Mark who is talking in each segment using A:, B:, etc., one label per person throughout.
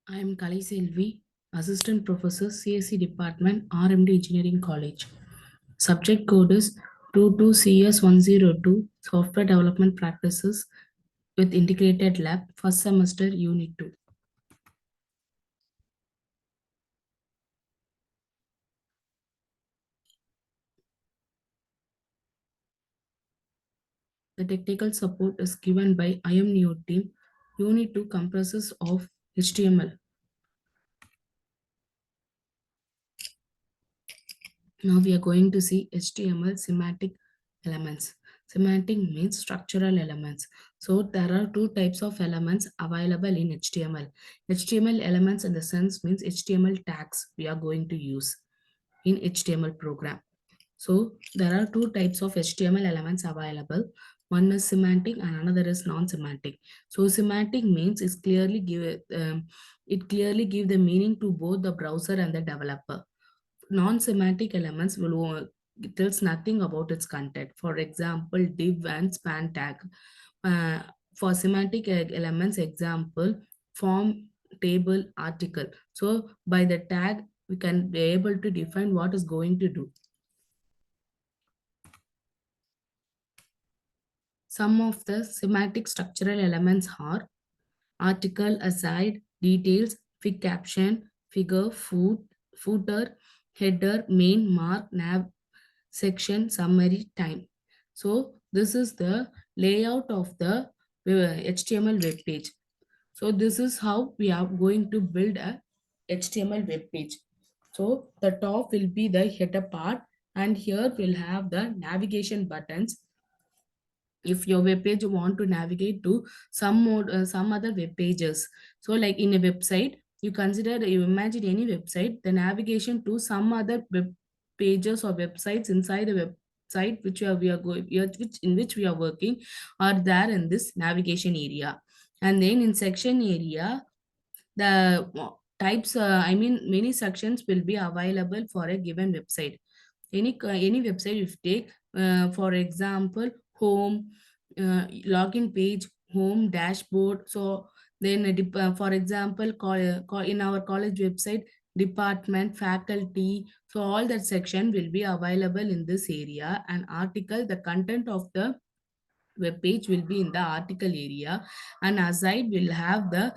A: I am Kali Selvi, Assistant Professor, CSC Department, RMD Engineering College. Subject code is 22CS102, Software Development Practices with Integrated Lab, first semester, Unit 2. The technical support is given by IMNEO team. Unit 2 comprises of HTML. Now we are going to see HTML semantic elements. Semantic means structural elements. So there are two types of elements available in HTML. HTML elements in the sense means HTML tags we are going to use in HTML program. So there are two types of HTML elements available. One is semantic and another is non-semantic. So semantic means it clearly give the meaning to both the browser and the developer. Non-semantic elements will tells nothing about its content. For example, div and span tag. Uh, for semantic elements, example, form, table, article. So by the tag, we can be able to define what is going to do. Some of the semantic structural elements are article, aside, details, fig caption, figure, footer, header, main, mark, nav, section, summary, time. So this is the layout of the HTML web page. So this is how we are going to build a HTML web page. So the top will be the header part, and here we'll have the navigation buttons. If your web page you want to navigate to some other web pages, so like in a website, you imagine any website, the navigation to some other web pages or websites inside the website which we are going which in which we are working are there in this navigation area. And then in section area, the types I mean many sections will be available for a given website. Any website if you take, for example, home, login page, home, dashboard. So then for example, in our college website, department, faculty, so all that section will be available in this area. And article, the content of the web page will be in the article area. And aside will have the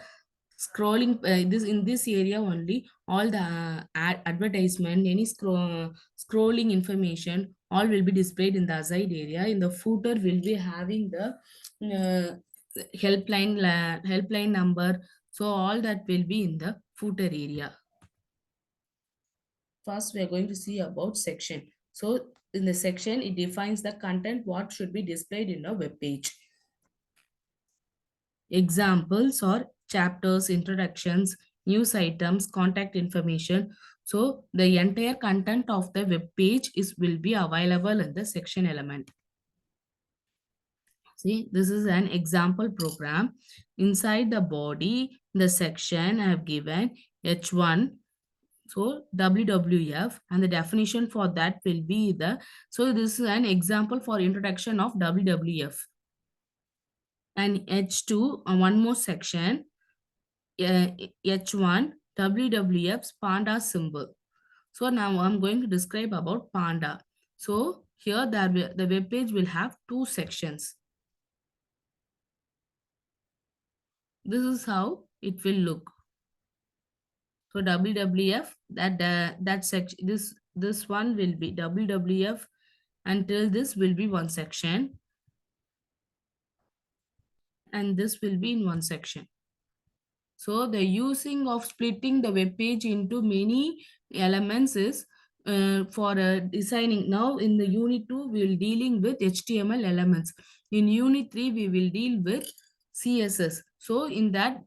A: scrolling, this in this area only all the advertisement, any scrolling information, all will be displayed in the aside area. In the footer will be having the helpline number. So all that will be in the footer area. First we are going to see about section. So in the section, it defines the content what should be displayed in a web page. Examples are chapters, introductions, news items, contact information. So the entire content of the web page is will be available in the section element. See, this is an example program. Inside the body, the section I have given H1. So WWF, and the definition for that will be so this is an example for introduction of WWF. And H2, one more section, H1 WWF's panda symbol. So now I'm going to describe about panda. So here the web page will have two sections. This is how it will look. So WWF, that section, this one will be WWF until this will be one section, and this will be in one section. So the using of splitting the web page into many elements is for designing. Now in the unit 2, we will dealing with HTML elements. In unit 3, we will deal with CSS. So in that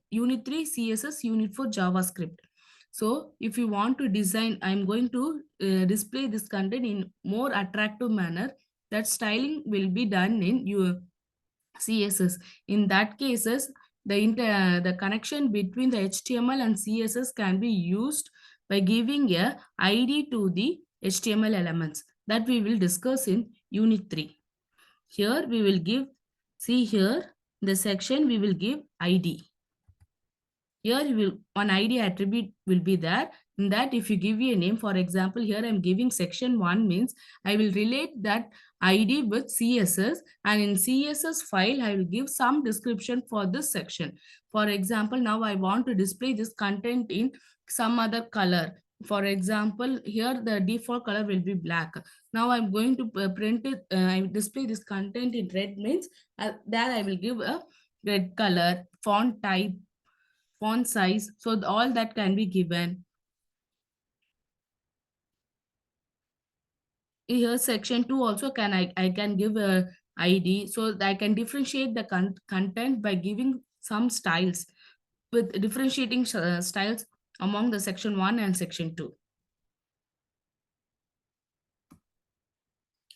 A: unit 3, CSS, unit 4, JavaScript. So if you want to design, I'm going to display this content in more attractive manner. That styling will be done in your CSS. In that cases, the connection between the HTML and CSS can be used by giving a ID to the HTML elements that we will discuss in unit 3. Here we will give, see here, the section we will give ID. Here you will one ID attribute will be there. In that, if you give a name, for example, here I'm giving section 1 means I will relate that ID with CSS, and in CSS file I will give some description for this section. For example, now I want to display this content in some other color. For example, here the default color will be black. Now I'm going to print it, I will display this content in red means there I will give a red color, font type, font size. So all that can be given. Here section 2 also I can give a ID, so that I can differentiate the content by giving some styles with differentiating styles among the section 1 and section 2.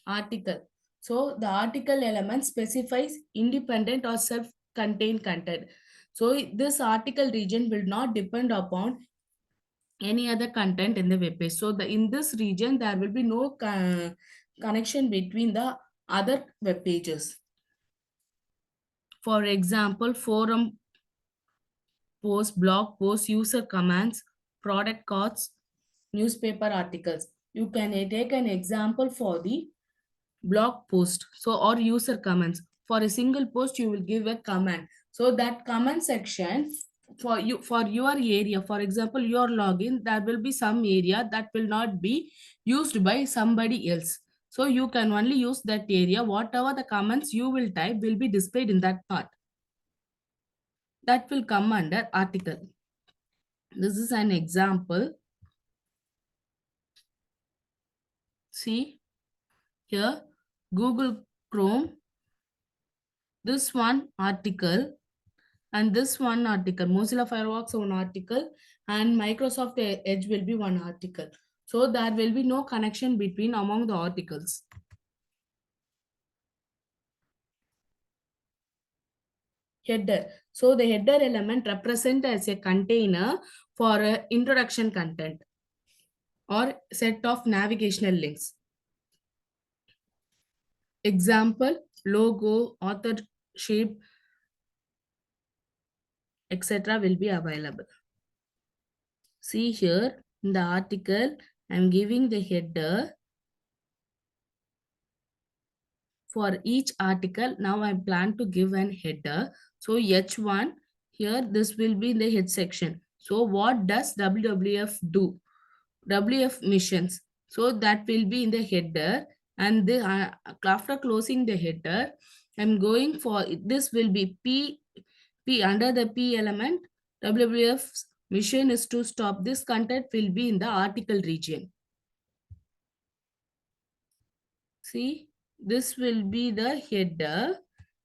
A: Article. So the article element specifies independent or self-contained content. So this article region will not depend upon any other content in the web page. So in this region, there will be no connection between the other web pages. For example, forum post, blog post, user commands, product cards, newspaper articles. You can take an example for the blog post, so or user comments. For a single post you will give a comment, so that comment section for you, for your area, for example your login, there will be some area that will not be used by somebody else, so you can only use that area. Whatever the comments you will type will be displayed in that part, that will come under article. This is an example. See here, Google Chrome, this one article, and this one article, Mozilla Firefox one article, and Microsoft Edge will be one article. So there will be no connection between among the articles. Header. So the header element represent as a container for introduction content or set of navigational links. Example, logo, authorship, etc. will be available. See here in the article, I'm giving the header for each article. Now I plan to give an header. So H1, here this will be in the head section. So what does WWF do? WF missions. So that will be in the header, and after closing the header, I'm going for this will be P under the P element. WWF's mission is to stop. This content will be in the article region. See, this will be the header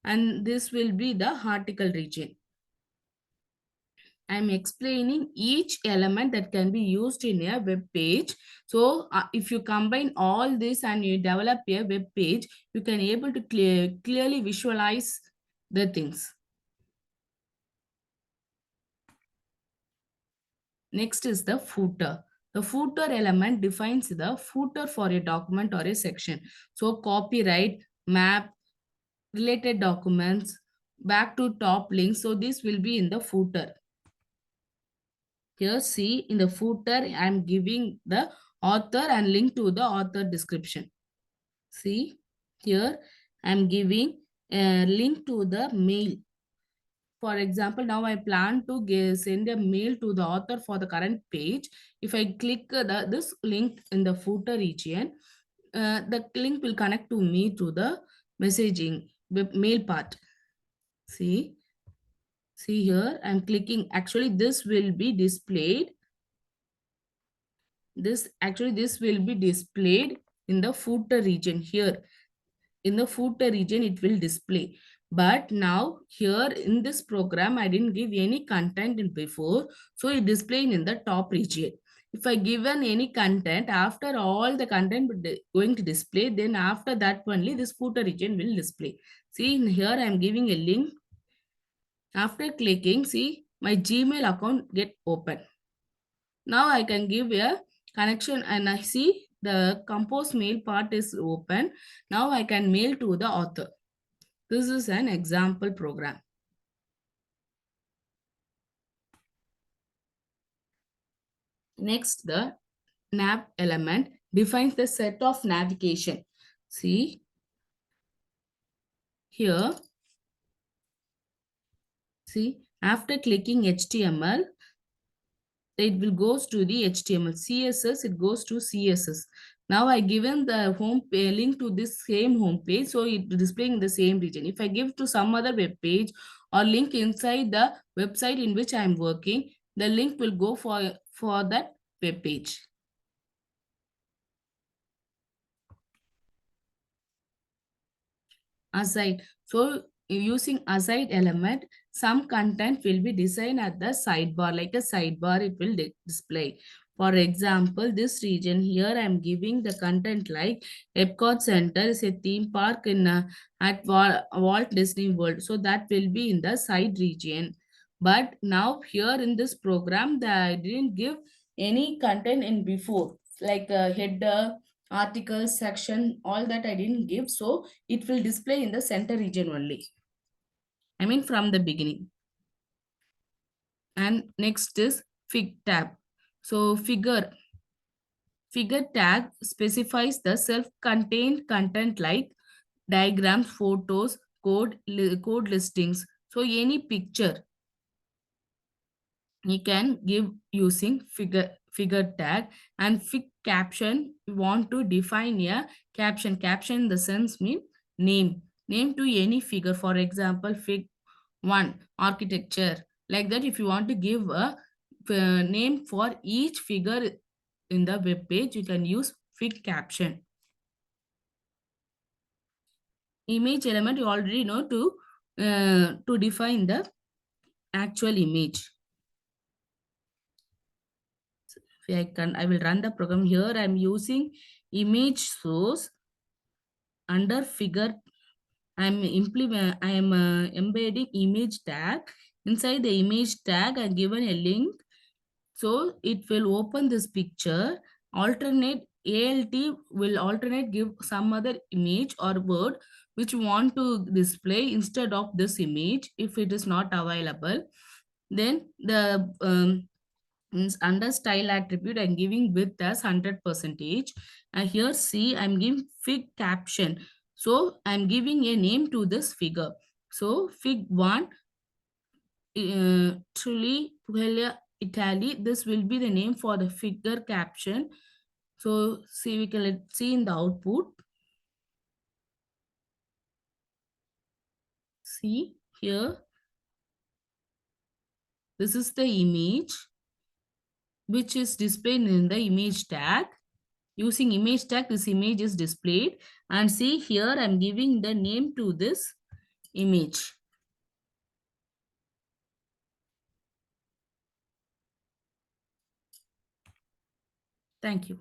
A: and this will be the article region. I'm explaining each element that can be used in a web page. So if you combine all this and you develop a web page, you can able to clearly visualize the things. Next is the footer. The footer element defines the footer for a document or a section. So copyright, map, related documents, back to top links. So this will be in the footer. Here see in the footer I am giving the author and link to the author description. See here I am giving a link to the mail. For example, now I plan to send a mail to the author for the current page. If I click this link in the footer region, the link will connect to me to the messaging mail part. See here I'm clicking. Actually this will be displayed. This will be displayed in the footer region. Here in the footer region it will display, but now here in this program I didn't give any content in before, so it displaying in the top region. If I given any content, after all the content going to display, then after that only this footer region will display. See in here I am giving a link. After clicking, see my Gmail account get open. Now I can give a connection and I see the compose mail part is open. Now I can mail to the author. This is an example program. Next, the nav element defines the set of navigation. See here, see after clicking HTML, it will goes to the HTML. CSS, it goes to CSS. Now I given the link to this same home page, so it displaying the same region. If I give to some other web page or link inside the website in which I am working, the link will go for that web page. Aside. So using aside element, some content will be designed at the sidebar, like a sidebar it will display. For example, this region here I am giving the content like Epcot Center is a theme park in at Walt Disney World. So that will be in the side region. But now here in this program, I didn't give any content in before, like a header, article, section, all that I didn't give. So it will display in the center region only. I mean from the beginning. And next is fig tab. So figure tag specifies the self-contained content like diagrams, photos, code listings. So any picture you can give using figure tag. And fig caption, you want to define a caption in the sense mean name to any figure. For example, fig 1 architecture, like that. If you want to give a name for each figure in the web page, you can use fig caption. Image element, you already know to define the actual image. I will run the program here. I'm using image source under figure. I am embedding image tag. Inside the image tag, I given a link. So it will open this picture. Alternate ALT will alternate give some other image or word which you want to display instead of this image. If it is not available, then the means under style attribute I'm giving width as 100 percentage, and here see I'm giving fig caption. So I'm giving a name to this figure. So fig 1 truly Puella Italy, this will be the name for the figure caption. So see, we can let's see in the output. See here, this is the image which is displayed in the image tag. Using image tag, this image is displayed. And see here, I'm giving the name to this image. Thank you.